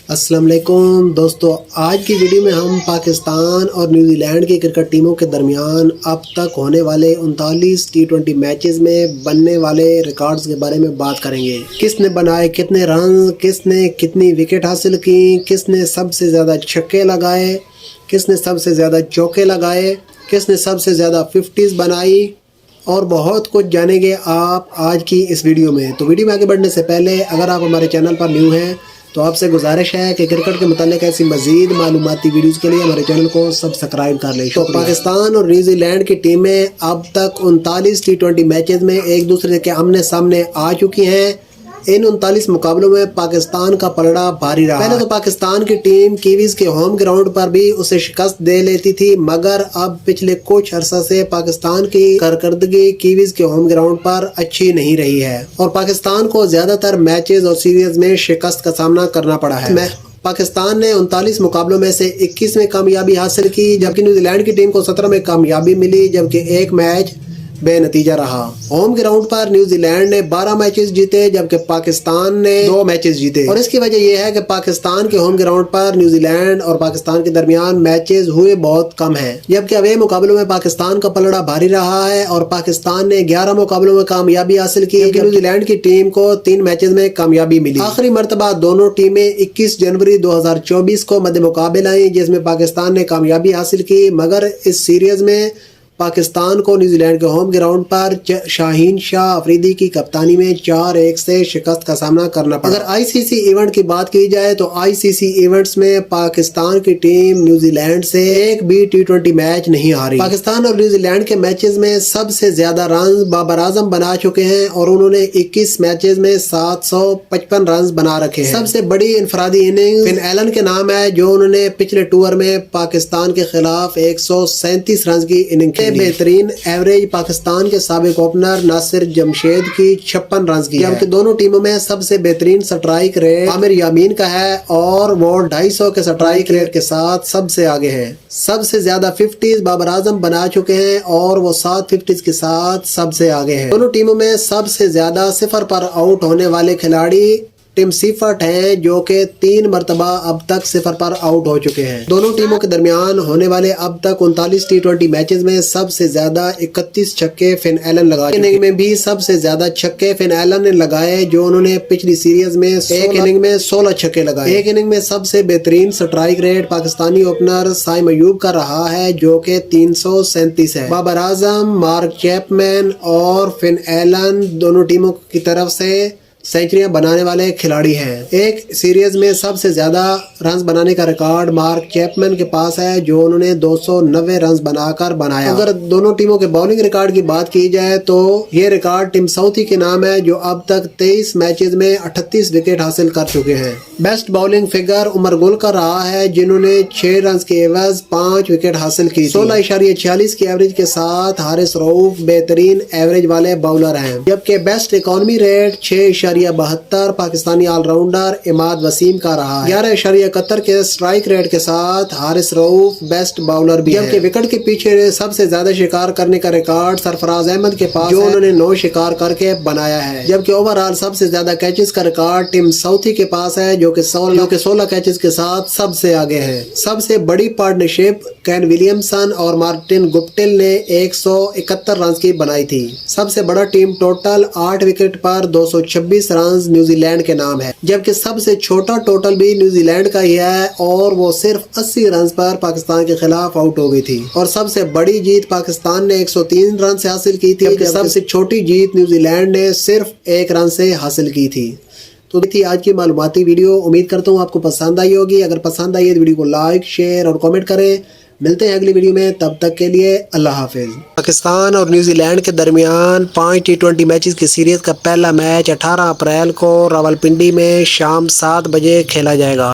السلام علیکم دوستو، آج کی ویڈیو میں ہم پاکستان اور نیوزی لینڈ کی کرکٹ ٹیموں کے درمیان اب تک ہونے والے 39 ٹی20 میچز میں بننے والے ریکارڈز کے بارے میں بات کریں گے۔ کس نے بنائے کتنے رنز، کس نے کتنی وکٹ حاصل کی، کس نے سب سے زیادہ چھکے لگائے، کس نے سب سے زیادہ چوکے لگائے، کس نے سب سے زیادہ 50s بنائی، اور بہت کچھ جانیں گے آپ آج کی اس ویڈیو میں۔ تو ویڈیو میں آگے بڑھنے سے پہلے اگر آپ ہمارے چینل پر نیو ہیں تو آپ سے گزارش ہے کہ کرکٹ کے متعلق ایسی مزید معلوماتی ویڈیوز کے لیے ہمارے چینل کو سبسکرائب کر لیں۔ تو پاکستان اور نیوزی لینڈ کی ٹیمیں اب تک 39 ٹی20 میچز میں ایک دوسرے کے آمنے سامنے آ چکی ہیں۔ ان 39 مقابلوں میں پاکستان کا پلڑا بھاری رہا۔ پہلے تو پاکستان کی ٹیم کیویز کے ہوم گراؤنڈ پر بھی اسے شکست دے لیتی تھی، مگر اب پچھلے کچھ عرصہ سے پاکستان کی کارکردگی کیویز کے ہوم گراؤنڈ پر اچھی نہیں رہی ہے اور پاکستان کو زیادہ تر میچز اور سیریز میں شکست کا سامنا کرنا پڑا ہے۔ پاکستان نے 39 مقابلوں میں سے 21 میں کامیابی حاصل کی، جبکہ نیوزی لینڈ کی ٹیم کو 17 میں کامیابی ملی، جبکہ ایک میچ بے نتیجہ رہا۔ ہوم گراؤنڈ پر نیوزی لینڈ نے 12 میچز جیتے، جبکہ پاکستان نے 2 میچز جیتے، اور اس کی وجہ یہ ہے کہ پاکستان کے ہوم گراؤنڈ پر نیوزی لینڈ اور پاکستان کے درمیان میچز ہوئے بہت کم ہیں، جبکہ اوے مقابلوں میں پاکستان کا پلڑا بھاری رہا ہے اور پاکستان نے 11 مقابلوں میں کامیابی حاصل کی، جبکہ نیوزی لینڈ کی ٹیم کو 3 میچز میں کامیابی ملی۔ آخری مرتبہ دونوں ٹیمیں 21 جنوری 2024 کو مد مقابل آئیں، جس میں پاکستان نے کامیابی حاصل کی، مگر اس سیریز میں پاکستان کو نیوزی لینڈ کے ہوم گراؤنڈ پر شاہین شاہ افریدی کی کپتانی میں 4-1 سے شکست کا سامنا کرنا پڑا۔ اگر آئی سی سی ایونٹ کی بات کی جائے تو آئی سی سی ایونٹس میں پاکستان کی ٹیم نیوزی لینڈ سے ایک بھی ٹی20 میچ نہیں ہاری۔ پاکستان اور نیوزی لینڈ کے میچز میں سب سے زیادہ رنز بابر اعظم بنا چکے ہیں اور انہوں نے 21 میچز میں 755 رنز بنا رکھے ہیں۔ سب سے بڑی انفرادی اننگ فن ایلن کے نام ہے، جو انہوں نے پچھلے ٹور میں پاکستان کے خلاف 137 رنز کی اننگ بہترین ایوریج پاکستان کے سابق اوپنر ناصر جمشید کی 56 رنز کی، جبکہ دونوں ٹیموں میں سب سے بہترین سٹرائک ریٹ عامر یامین کا ہے اور وہ 250 کے سٹرائک ریٹ کے ساتھ سب سے آگے ہے۔ سب سے زیادہ 50s بابر اعظم بنا چکے ہیں اور وہ 7 50s کے ساتھ سب سے آگے ہیں۔ دونوں ٹیموں میں سب سے زیادہ 0 پر آؤٹ ہونے والے کھلاڑی ٹیم سیفرٹ ہیں، جو کہ 3 مرتبہ اب تک 0 پر آؤٹ ہو چکے ہیں۔ دونوں ٹیموں کے درمیان ہونے والے اب تک 39 ٹی20 میچز میں سب سے زیادہ 31 چھکے فن ایلن لگائے۔ اننگ میں بھی سب سے زیادہ چھکے فن ایلن نے لگائے، جو انہوں نے پچھلی سیریز میں ایک اننگ میں 16 چھکے لگائے۔ ایک اننگ میں سب سے بہترین سٹرائک ریٹ پاکستانی اوپنر سائم ایوب کا رہا ہے، جو کہ 337 ہے۔ بابر اعظم، مارک چیپمین اور فن ایلن دونوں ٹیموں کی طرف سے سینچریاں بنانے والے کھلاڑی ہیں۔ ایک سیریز میں سب سے زیادہ رنز بنانے کا ریکارڈ مارک چیپمین کے پاس ہے، جو انہوں نے 290 رنز بنا کر بنایا۔ اگر دونوں ٹیموں کے باؤلنگ ریکارڈ کی بات کی جائے تو یہ ریکارڈ ٹیم ساؤتھی کے نام ہے، جو اب تک 23 میچز میں 38 وکٹ حاصل کر چکے ہیں۔ بیسٹ باؤلنگ فگر عمر گل کا رہا ہے، جنہوں نے 6 رنز کے عوض 5 وکٹ حاصل کی۔ 16.46 کی ایوریج کے ساتھ حارث رؤوف بہترین ایوریج والے باؤلر ہیں، جبکہ best economy rate 6.72 Pakistani all rounder Imad Wasim کا رہا ہے۔ 11.71 کے سٹرائک ریٹ کے ساتھ حارث رؤوف بیسٹ باؤلر بھی ہے، جبکہ وکٹ کے پیچھے سب سے زیادہ شکار کرنے کا ریکارڈ سرفراز احمد کے پاس، جو انہوں نے 9 شکار کر کے بنایا ہے، جبکہ اوورآل سب سے زیادہ کیچز کا ریکارڈ ٹیم ساؤتھی کے پاس ہے، جو کہ 16 کیچز کے ساتھ سب سے آگے ہے۔ سب سے بڑی پارٹنرشپ کین ولیمسن اور مارٹن گپٹل نے 171 رنز کی بنائی تھی۔ سب سے بڑا ٹیم ٹوٹل 8 وکٹ پر 226 رنز نیوزی لینڈ کے نام ہے، جبکہ سب سے چھوٹا ٹوٹل بھی نیوزی لینڈ کا ہی ہے اور وہ صرف 80 رنز پر پاکستان کے خلاف آؤٹ ہو گئی تھی، اور سب سے بڑی جیت پاکستان نے 103 رن سے حاصل کی تھی، جبکہ سب سے چھوٹی جیت نیوزی لینڈ نے صرف 1 رن سے حاصل کی تھی۔ تو تھی آج کی معلوماتی ویڈیو، امید کرتا ہوں آپ کو پسند آئی ہوگی۔ اگر پسند آئی ہے تو ویڈیو کو لائک، شیئر اور کامنٹ کریں۔ ملتے ہیں اگلی ویڈیو میں، تب تک کے لیے اللہ حافظ۔ پاکستان اور نیوزی لینڈ کے درمیان 5 ٹی20 میچز کی سیریز کا پہلا میچ 18 اپریل کو راولپنڈی میں شام 7 بجے کھیلا جائے گا۔